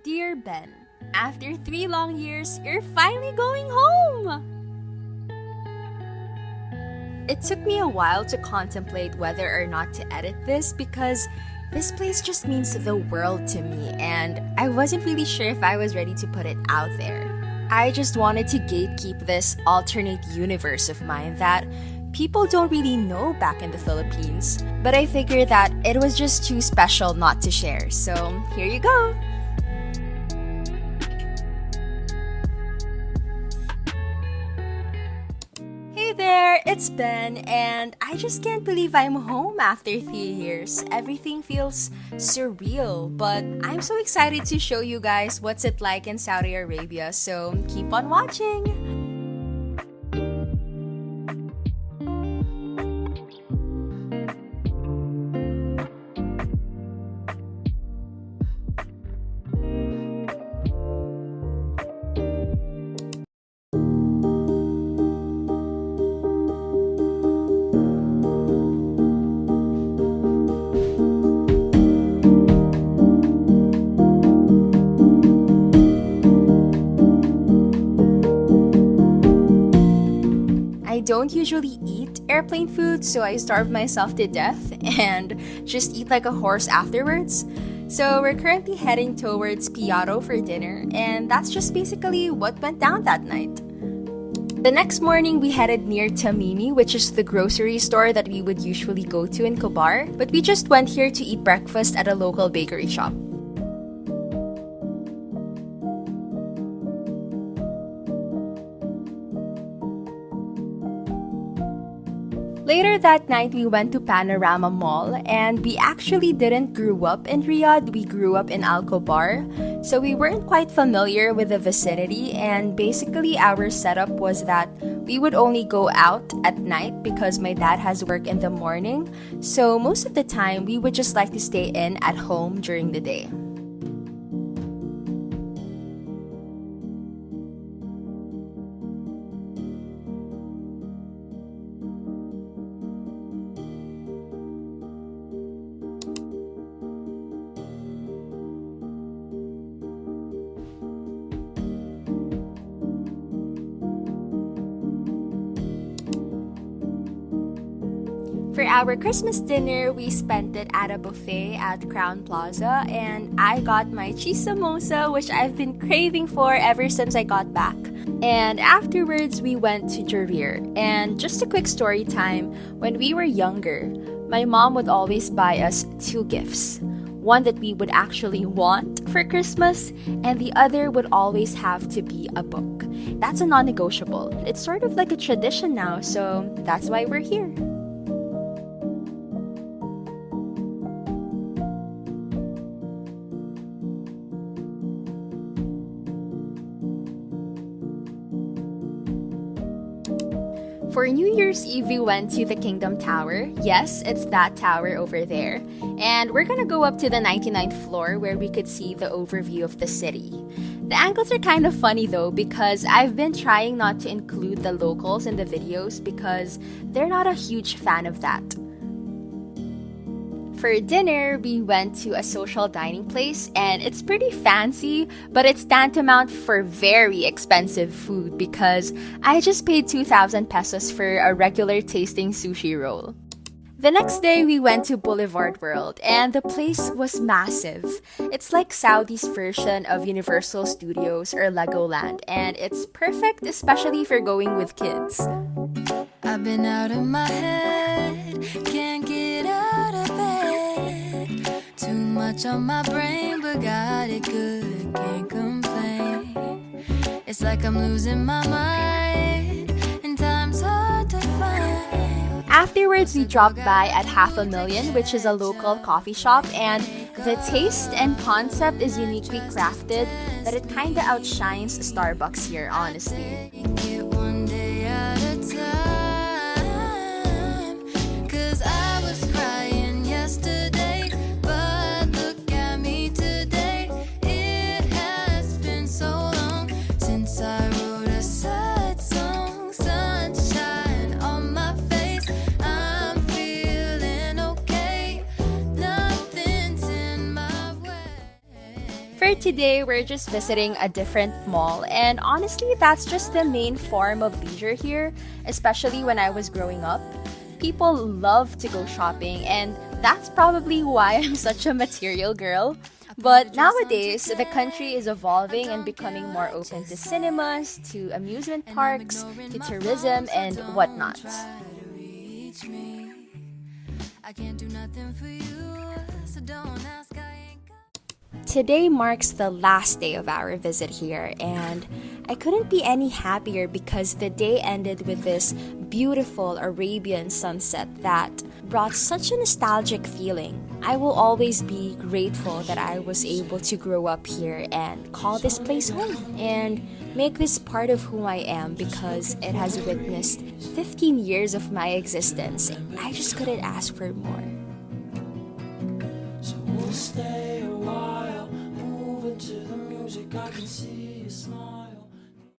Dear Ben, after 3 long years, you're finally going home! It took me a while to contemplate whether or not to edit this because this place just means the world to me and I wasn't really sure if I was ready to put it out there. I just wanted to gatekeep this alternate universe of mine that people don't really know back in the Philippines, but I figured that it was just too special not to share, so here you go! Hey there, it's Ben, and I just can't believe I'm home after 3 years. Everything feels surreal, but I'm so excited to show you guys what's it like in Saudi Arabia, so keep on watching! I don't usually eat airplane food, so I starve myself to death and just eat like a horse afterwards. So we're currently heading towards Piaro for dinner, and that's just basically what went down that night. The next morning, we headed near Tamimi, which is the grocery store that we would usually go to in Kobar, but we just went here to eat breakfast at a local bakery shop. Later that night, we went to Panorama Mall, and we actually didn't grow up in Riyadh, we grew up in Al Khobar, so we weren't quite familiar with the vicinity, and basically our setup was that we would only go out at night because my dad has work in the morning, so most of the time we would just like to stay in at home during the day. For our Christmas dinner, we spent it at a buffet at Crown Plaza, and I got my cheese samosa, which I've been craving for ever since I got back. And afterwards, we went to Jarir. And just a quick story time, when we were younger, my mom would always buy us two gifts. One that we would actually want for Christmas, and the other would always have to be a book. That's a non-negotiable. It's sort of like a tradition now, so that's why we're here. For New Year's Eve, we went to the Kingdom Tower. Yes, it's that tower over there. And we're gonna go up to the 99th floor where we could see the overview of the city. The angles are kind of funny though because I've been trying not to include the locals in the videos because they're not a huge fan of that. For dinner, we went to a social dining place and it's pretty fancy, but it's tantamount for very expensive food because I just paid 2,000 pesos for a regular tasting sushi roll. The next day, we went to Boulevard World and the place was massive. It's like Saudi's version of Universal Studios or Legoland, and it's perfect especially for going with kids. I've been out of my head, can't get out of bed. Too much on my brain, but got it good, can't complain. It's like I'm losing my mind, and time's hard to find. Afterwards, we dropped by at 500,000, which is a local coffee shop, and the taste and concept is uniquely crafted that it kinda outshines Starbucks here, honestly. Take it one day at a time, 'cause I was crying yesterday, but look at me today. It has been so long since I wrote a sad song. Sunshine on my face, I'm feeling okay. Nothing's in my way. For today, we're just visiting a different mall, and honestly, that's just the main form of leisure here, especially when I was growing up. People love to go shopping, and that's probably why I'm such a material girl. But nowadays, the country is evolving and becoming more open to cinemas, to amusement parks, to tourism, and whatnot. I can't do nothing for you, so don't ask, I ain't got. Today marks the last day of our visit here, and I couldn't be any happier because the day ended with this beautiful Arabian sunset that brought such a nostalgic feeling. I will always be grateful that I was able to grow up here and call this place home and make this part of who I am because it has witnessed 15 years of my existence. I just couldn't ask for more. So we'll stay a while, moving to the music. I can see you smile.